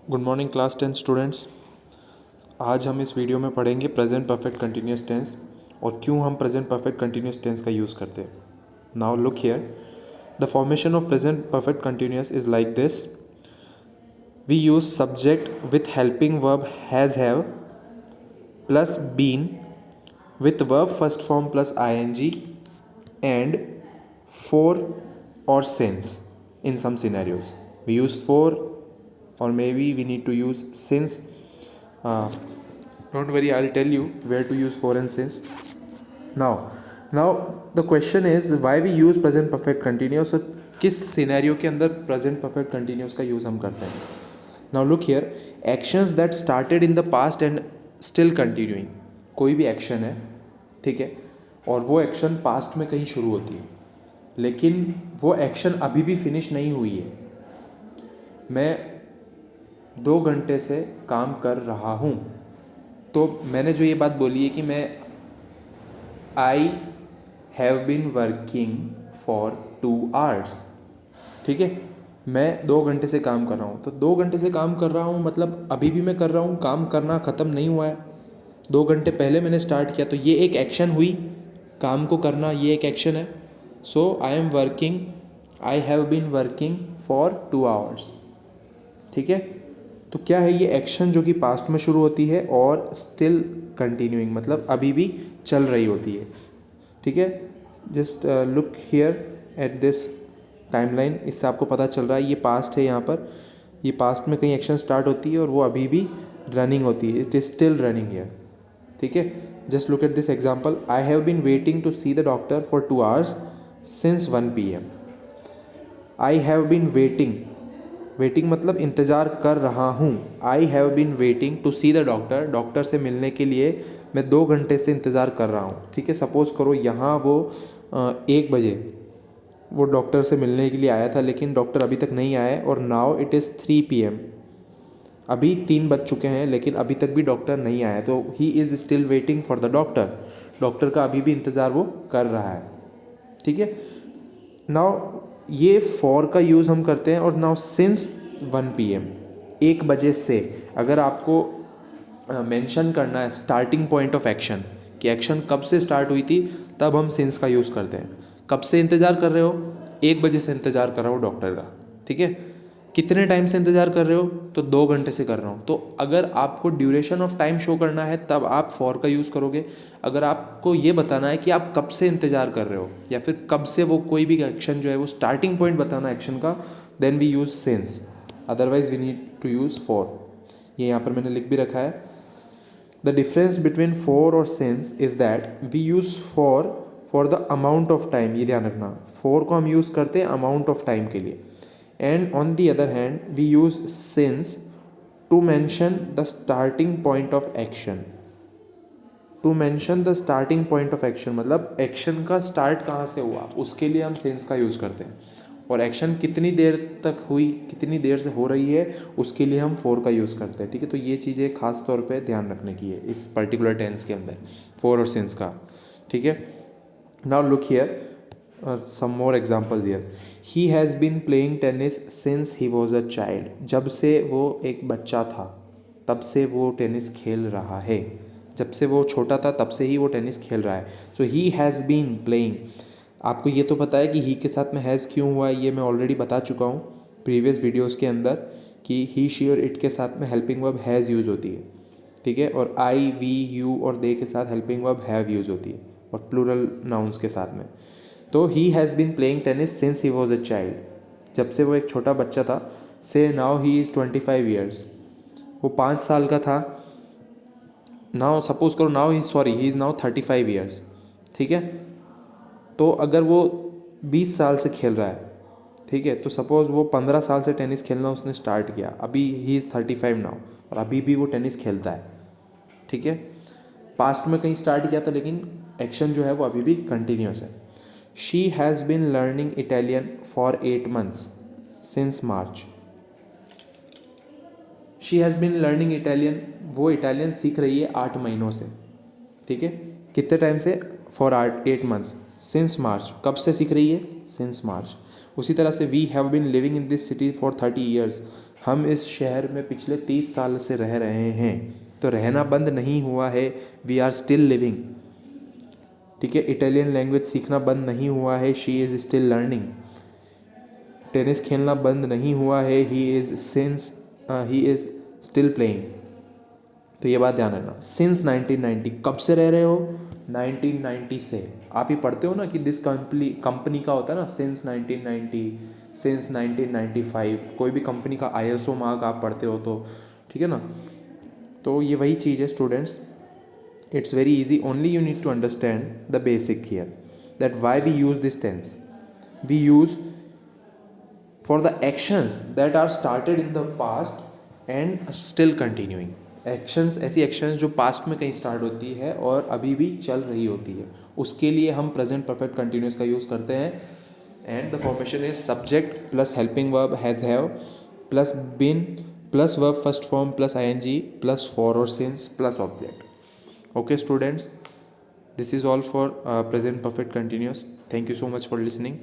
Good morning class 10 students. आज हम इस वीडियो में पढ़ेंगे प्रेजेंट परफेक्ट कंटिन्यूस टेंस और क्यों हम प्रेजेंट परफेक्ट कंटिन्यूस टेंस का यूज़ करते हैं। Now look here, the formation of present perfect continuous is like this. We use subject with helping verb has have plus been with verb first form plus ing and for or since. In some scenarios we use for, or maybe we need to use since. Don't worry, I'll tell you where to use for and since. now the question is why we use present perfect continuous और किस scenario के अंदर present perfect continuous का use हम करते हैं. Now look here, actions that started in the past and still continuing. कोई भी एक्शन है, ठीक है, और वो एक्शन पास्ट में कहीं शुरू होती है लेकिन वो एक्शन अभी भी फिनिश नहीं हुई है. मैं 2 घंटे से काम कर रहा हूँ, तो मैंने जो ये बात बोली है कि मैं I have been working for 2 hours, ठीक है, मैं 2 घंटे से काम कर रहा हूँ. तो 2 घंटे से काम कर रहा हूँ मतलब अभी भी मैं कर रहा हूँ, काम करना ख़त्म नहीं हुआ है. 2 घंटे पहले मैंने स्टार्ट किया, तो ये एक एक्शन हुई, काम को करना ये एक एक्शन है. So I am working, I have been working for 2 hours, ठीक है. तो क्या है ये एक्शन जो कि पास्ट में शुरू होती है और स्टिल कंटिन्यूइंग मतलब अभी भी चल रही होती है, ठीक है. Just look here at this timeline, इससे आपको पता चल रहा है ये पास्ट है. यहाँ पर ये पास्ट में कहीं एक्शन स्टार्ट होती है और वो अभी भी रनिंग होती है. It is still running here, ठीक है. Just look at this example, I have been waiting to see the doctor for 2 hours since 1 PM. I have been waiting, waiting मतलब इंतज़ार कर रहा हूँ. I have been waiting to see the doctor, doctor से मिलने के लिए मैं 2 घंटे से इंतज़ार कर रहा हूँ, ठीक है. सपोज़ करो यहाँ वो 1 बजे वो डॉक्टर से मिलने के लिए आया था लेकिन डॉक्टर अभी तक नहीं आया और नाउ इट इज़ 3 PM. अभी 3 बज चुके हैं लेकिन अभी तक भी डॉक्टर नहीं आया, तो he is still waiting for the doctor. Doctor का अभी भी इंतज़ार वो कर रहा है, ठीक है. नाउ ये फॉर का यूज़ हम करते हैं. और नाउ सिंस 1 PM, 1 बजे से, अगर आपको मेंशन करना है स्टार्टिंग पॉइंट ऑफ एक्शन कि एक्शन कब से स्टार्ट हुई थी, तब हम सिंस का यूज़ करते हैं. कब से इंतज़ार कर रहे हो? 1 बजे से इंतज़ार कर रहा हूँ डॉक्टर का, ठीक है. कितने टाइम से इंतज़ार कर रहे हो? तो 2 घंटे से कर रहा हूँ. तो अगर आपको ड्यूरेशन ऑफ टाइम शो करना है तब आप फॉर का यूज़ करोगे. अगर आपको ये बताना है कि आप कब से इंतज़ार कर रहे हो या फिर कब से वो कोई भी एक्शन जो है वो स्टार्टिंग पॉइंट बताना है एक्शन का, then we use since. Otherwise we need to use for. ये यहाँ पर मैंने लिख भी रखा है. द डिफरेंस बिटवीन फॉर और since is that we use for the amount of time. ये ध्यान रखना, फॉर को हम यूज़ करते हैं अमाउंट ऑफ टाइम के लिए, and on the other hand we use since to mention the starting point of action. to mention the starting point of action मतलब एक्शन का स्टार्ट कहाँ से हुआ उसके लिए हम since का यूज़ करते हैं. और एक्शन कितनी देर तक हुई, कितनी देर से हो रही है, उसके लिए हम फॉर का यूज़ करते हैं, ठीक है. तो ये चीज़ें खास तौर पे ध्यान रखने की है इस पर्टिकुलर टेंस के अंदर, फॉर और सिंस का, ठीक है. Now look here, some more examples here. He has been playing tennis since he was a child. जब से वो एक बच्चा था तब से वो टेनिस खेल रहा है. जब से वो छोटा था तब से ही वो टेनिस खेल रहा है. सो ही हैज़ बीन प्लेइंग. आपको ये तो पता है कि ही के साथ में हैज़ क्यों हुआ है, ये मैं ऑलरेडी बता चुका हूँ प्रीवियस वीडियोज़ के अंदर कि ही शी और इट के साथ में हेल्पिंग वर्ब हैज़ यूज़ होती है, ठीक है. और आई वी यू और दे के साथ हेल्पिंग वर्ब हैव यूज़ होती है और प्लूरल नाउन्स के साथ में. तो he has been playing tennis since he was a child. जब से वो एक छोटा बच्चा था. से नाउ ही इज़ 25 years. वो 5 साल का था. नाउ सपोज करो now he is now 35 years, ठीक है. तो अगर वो 20 साल से खेल रहा है, ठीक है, तो सपोज़ वो 15 साल से टेनिस खेलना उसने स्टार्ट किया, अभी ही इज़ 35 नाउ और अभी भी वो टेनिस खेलता है, ठीक है. पास्ट में कहीं स्टार्ट किया था लेकिन एक्शन जो है वो अभी भी कंटिन्यूस है. She has been learning Italian for 8 months since March. She has been learning Italian, वो इटालियन सीख रही है 8 महीनों से, ठीक है. कितने टाइम से? For 8 months. Since March, कब से सीख रही है? Since March. उसी तरह से we have been living in this city for 30 years, हम इस शहर में पिछले 30 साल से रह रहे हैं, तो रहना बंद नहीं हुआ है, वी आर स्टिल लिविंग। ठीक है, इटालियन लैंग्वेज सीखना बंद नहीं हुआ है, she is still learning. Tennis खेलना बंद नहीं हुआ है, ही इज़ स्टिल प्लेइंग। तो ये बात ध्यान रखना। सिंस 1990, कब से रह रहे हो? 1990 से। आप ही पढ़ते हो ना कि दिस कंपनी का होता है ना, सिंस 1990, सिंस 1995, कोई भी कंपनी का ISO मार्क आप पढ़ते हो तो, ठीक है ना। तो ये वही चीज़ है students, it's very easy, only you need to understand the basic here, that why we use this tense. We use for the actions that are started in the past and still continuing. Actions, ऐसी actions जो past में कहीं start होती है और अभी भी चल रही होती है, उसके लिए हम प्रेजेंट परफेक्ट कंटिन्यूस का यूज़ करते हैं। And the formation is subject plus helping verb has have plus been plus verb first form plus ING plus for और since plus object. Okay students, this is all for present perfect continuous. Thank you so much for listening.